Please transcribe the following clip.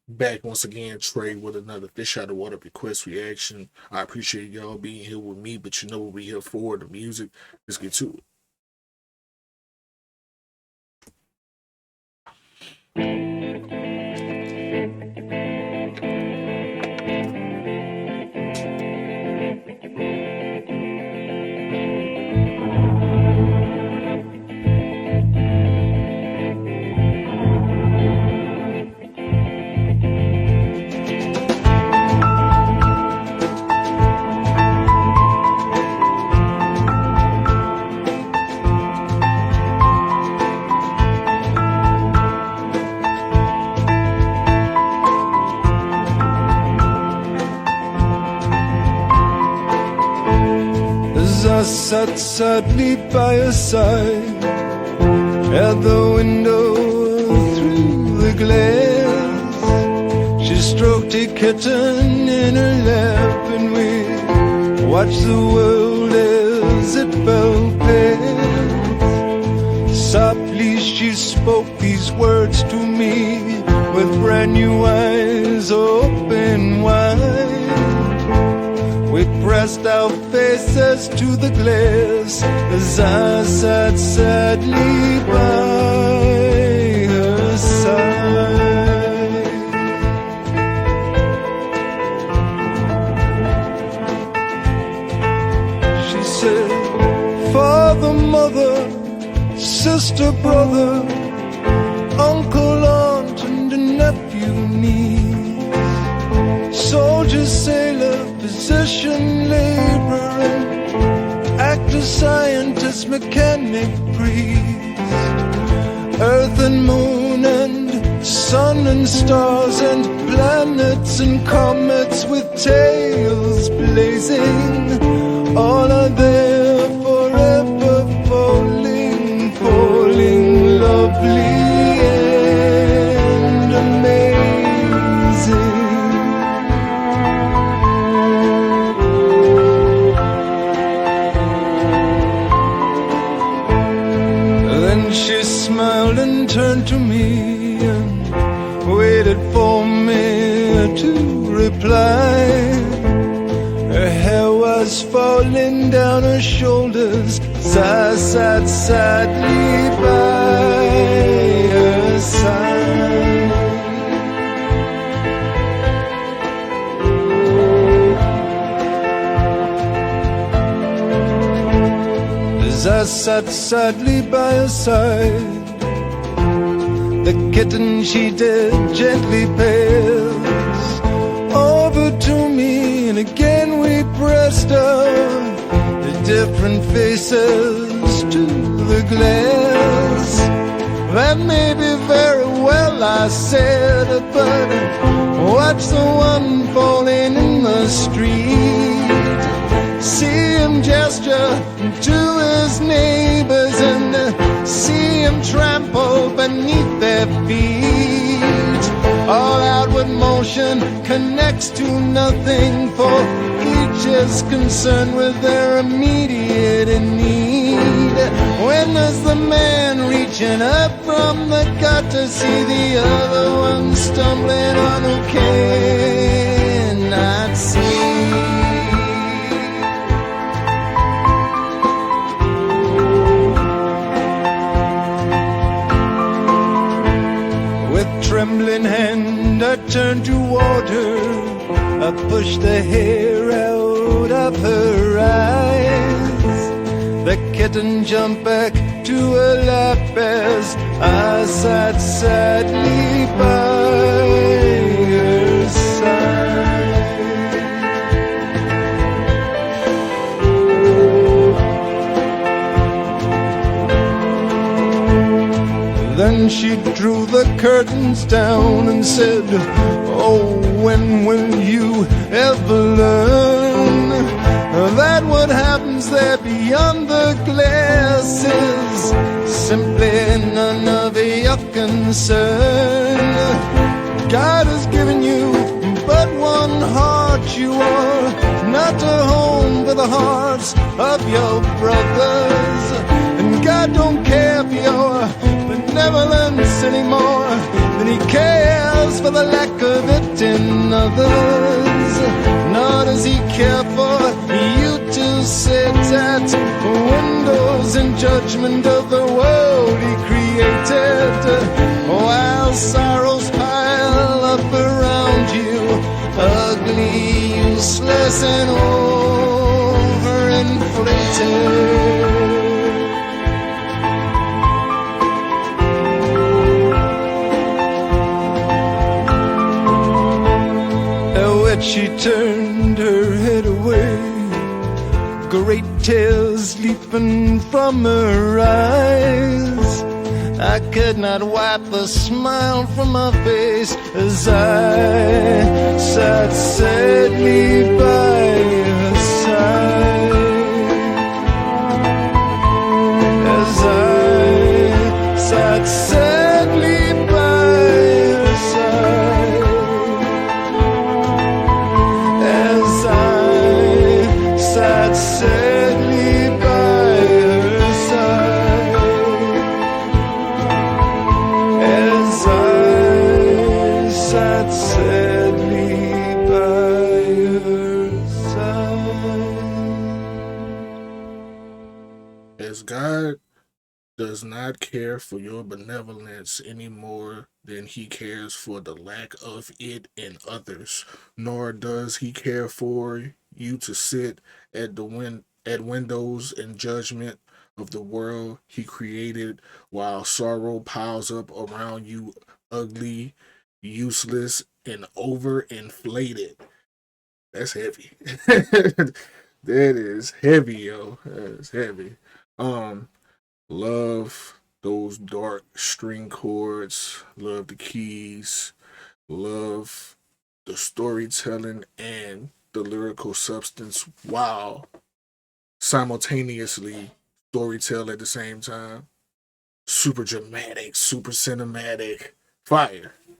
Back once again, Trey, with another Fish Out of Water request reaction. I appreciate y'all being here with me, but you know what we here for, the music. Let's get to it. As I sat sadly by her side at the window through the glass, she stroked a kitten in her lap, and we watched the world as it fell past. Softly she spoke these words to me with brand new eyes open wide. We pressed our faces to the glass as I sat sadly by her side. She said, father, mother, sister, brother, uncle, aunt, and a nephew, niece, soldier, sailor, physician, laborer, actor, scientist, mechanic, priest, earth and moon and sun and stars and planets and comets with tails blazing, all are there forever falling, falling, lovely and amazing. Then she smiled and turned to me and waited for me to reply. Her hair was falling down her shoulders as I sat sadly by her side. As I sat sadly by her side, the kitten she did gently pass over to me, and again we pressed the different faces to the glass. That may be very well, I said, but watch the one falling in the street. See him gesture to his neighbors and see him trample beneath their feet. All outward motion connects to nothing, for each is concerned with their immediate need. When does the man reaching up from the gutter see the other one stumbling on who cannot see? Trembling hand I turned toward her, I pushed the hair out of her eyes. The kitten jumped back to her lap as I sat sadly by her side. Then she drew the curtains down and said, oh, when will you ever learn that what happens there beyond the glass is simply none of your concern? God has given you but one heart. You are not a home for the hearts of your brothers, and God don't care for your benevolence anymore than he cares for the lack of others, nor does he care for you to sit at windows in judgment of the world he created, while sorrows pile up around you, ugly, useless, and overinflated. She turned her head away, great tears leaping from her eyes. I could not wipe the smile from my face as I sat sadly by her side. As I sat sadly by her side. Sat sadly by her side, as I sat sadly by her side. As God does not care for your benevolence any more than he cares for the lack of it in others, nor does he care for you to sit at at windows in judgment of the world he created, while sorrow piles up around you, ugly, useless, and overinflated. That's heavy. That is heavy, yo. That's heavy. Um, Love those dark string chords, love the keys, love the storytelling and the lyrical substance while simultaneously storytell at the same time. Super dramatic, super cinematic, fire.